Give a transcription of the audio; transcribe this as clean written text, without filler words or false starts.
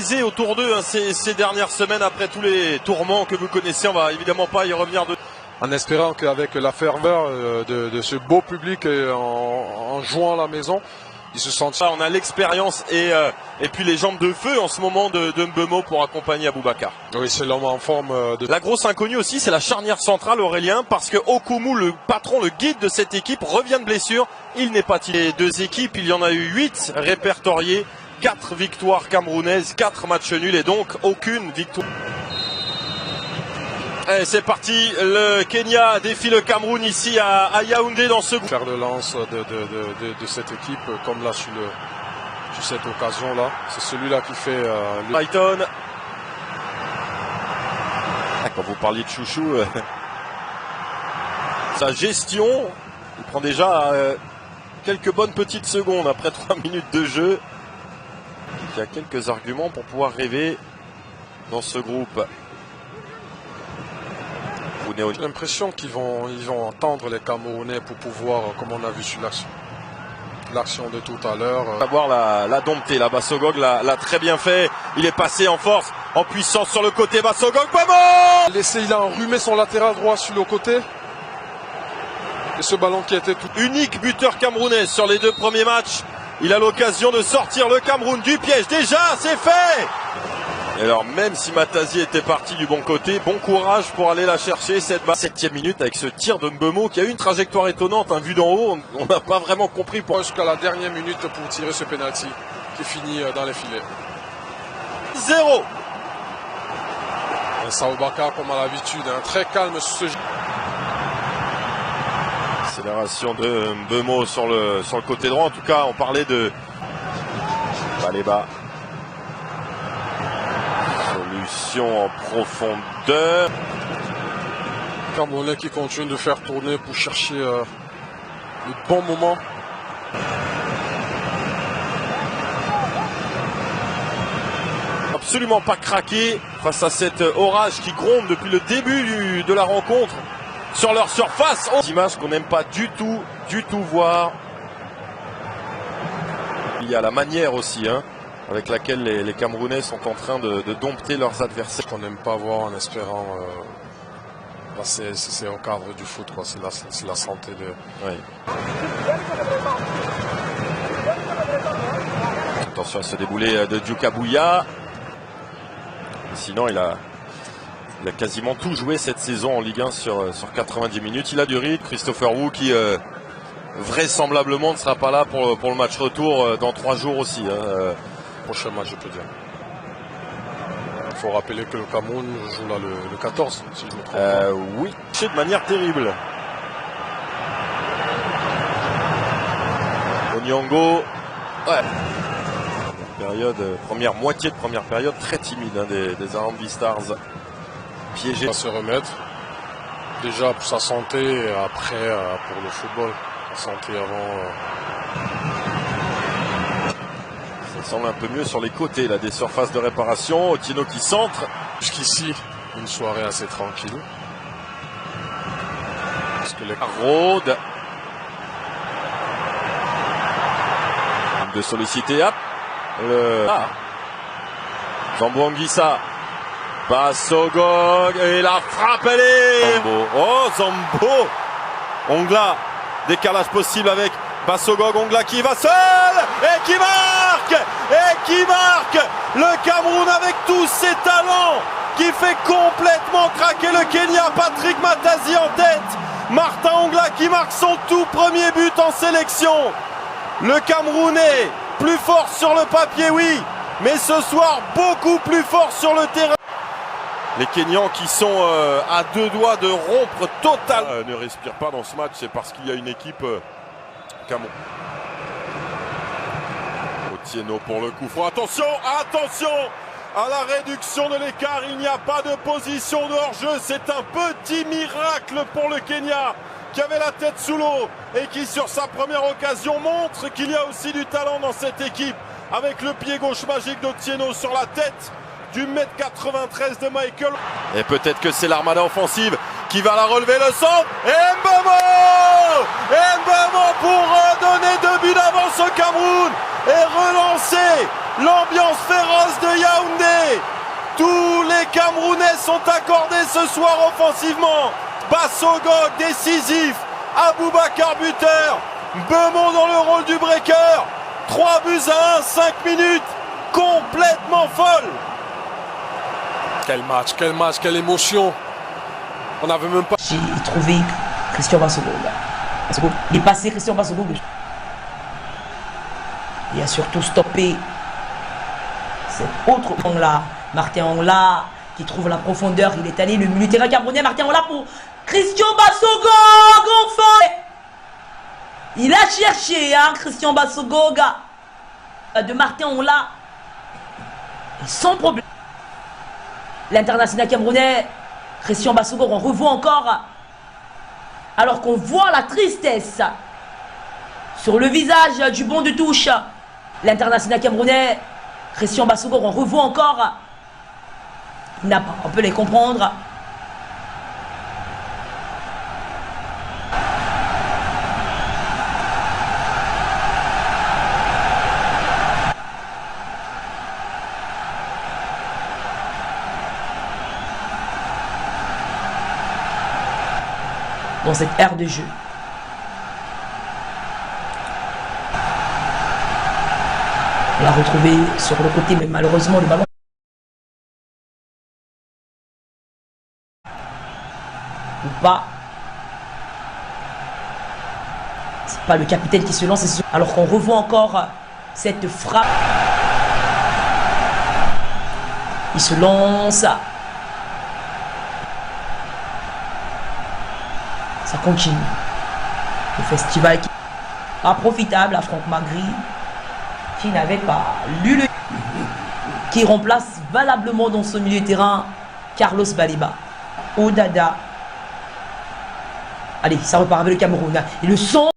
apaisé autour d'eux hein, ces dernières semaines après tous les tourments que vous connaissez. On va évidemment pas y revenir en espérant qu'avec la ferveur de ce beau public en jouant à la maison, ils se sentent... On a l'expérience et puis les jambes de feu en ce moment de Mbeumo pour accompagner Aboubacar. Oui, c'est l'homme en forme. La grosse inconnue aussi, c'est la charnière centrale, Aurélien, parce que Okumu, le patron, le guide de cette équipe, revient de blessure. Il n'est pas tiré. Les deux équipes, il y en a eu 8 répertoriées, 4 victoires camerounaises, 4 matchs nuls et donc aucune victoire. Et c'est parti, le Kenya défie le Cameroun ici à Yaoundé dans ce groupe. Faire de lance de cette équipe, comme là sur cette occasion-là, c'est celui-là qui fait le... Brighton. Quand vous parliez de Chouchou, sa gestion, il prend déjà quelques bonnes petites secondes après 3 minutes de jeu. Il y a quelques arguments pour pouvoir rêver dans ce groupe. J'ai l'impression qu'ils vont entendre les Camerounais pour pouvoir, comme on a vu sur l'action de tout à l'heure. On va voir la dompter, la Bassogog l'a très bien fait. Il est passé en force, en puissance sur le côté. Bassogog, vamos! Il a enrhumé son latéral droit sur le côté. Et ce ballon qui était tout... Unique buteur camerounais sur les 2 premiers matchs. Il a l'occasion de sortir le Cameroun du piège. Déjà, c'est fait! Et alors même si Matazi était parti du bon côté, bon courage pour aller la chercher cette balle. 7e minute avec ce tir de Mbeumo qui a eu une trajectoire étonnante, vu d'en haut, on n'a pas vraiment compris pourquoi. Jusqu'à la dernière minute pour tirer ce penalty qui finit dans les filets. 0. Aboubacar comme à l'habitude, très calme sur ce jeu. Accélération de Mbeumo sur le côté droit, en tout cas on parlait de Baleba. En profondeur. Camerounais qui continue de faire tourner pour chercher le bon moment. Absolument pas craqué face à cet orage qui gronde depuis le début de la rencontre sur leur surface. Des images qu'on n'aime pas du tout voir. Il y a la manière aussi, avec laquelle les Camerounais sont en train de dompter leurs adversaires. Qu'on n'aime pas voir en espérant, c'est au cadre du foot, c'est la santé de... Oui. Attention à ce déboulé de Dioukabouya. Sinon il a quasiment tout joué cette saison en Ligue 1 sur 90 minutes. Il a du rythme. Christopher Wu qui vraisemblablement ne sera pas là pour le match retour dans 3 jours aussi. Prochain match, je peux dire. Il faut rappeler que le Cameroun joue là le 14, si je me trompe pas. Oui, de manière terrible. Onyongo, ouais. Première moitié de première période très timide des Harambee Stars. Piégé. Il va se remettre. Déjà pour sa santé et après pour le football. Sa santé avant... Ça semble un peu mieux sur les côtés là, des surfaces de réparation. Otieno qui centre. Jusqu'ici, une soirée assez tranquille. Parce que les... Rode. De solliciter. Hop. Zambo Anguissa. Bassogog. Et la frappe, elle est. Zambo. Oh, Zambo. Ongla. Décalage possible avec Bassogog. Ongla qui va seul. Et qui marque. Le Cameroun avec tous ses talents. Qui fait complètement craquer le Kenya. Patrick Matazi en tête. Martin Ongla qui marque son tout premier but en sélection. Le Camerounais, plus fort sur le papier, oui, mais ce soir, beaucoup plus fort sur le terrain. Les Kenyans qui sont à 2 doigts de rompre total. Ne respire pas dans ce match, c'est parce qu'il y a une équipe Cameroun. Otieno pour le coup franc. Attention à la réduction de l'écart. Il n'y a pas de position de hors-jeu. C'est un petit miracle pour le Kenya qui avait la tête sous l'eau et qui sur sa première occasion montre qu'il y a aussi du talent dans cette équipe avec le pied gauche magique d'Otieno sur la tête du 1m93 de Michael. Et peut-être que c'est l'armada offensive qui va la relever, le centre. Et Mbeumo pour redonner 2 buts d'avance au Cameroun et relancer l'ambiance féroce de Yaoundé. les Camerounais sont accordés ce soir offensivement. Bassogog décisif, Aboubacar buteur, Beumont dans le rôle du breaker. 3 buts à 1, 5 minutes, complètement folle. Quel match, quelle émotion. On n'avait même pas... J'ai trouvé Christian Bassogog. Il est passé Christian Bassogog. Il a surtout stoppé cet autre Ongla, Martin Ongla, qui trouve la profondeur. Il est allé, le milieu terrain camerounais, Martin Ongla pour Christian Bassogog, enfin. Il a cherché, hein, Christian Bassogog, de Martin Ongla, sans problème. L'international camerounais, Christian Bassogog, on revoit encore, alors qu'on voit la tristesse sur le visage du bon de touche. L'international camerounais, Christian Bassogog, on revoit encore, on peut les comprendre. Dans cette ère de jeu. On l'a retrouvé sur le côté, mais malheureusement le ballon. Ou pas. C'est pas le capitaine qui se lance, alors qu'on revoit encore cette frappe. Il se lance. Ça continue. Le festival qui pas profitable à Franck Magri, qui n'avait pas lu le... qui remplace valablement dans ce milieu de terrain Carlos Baliba. Odada. Allez, ça repart avec le Cameroun. Et le son...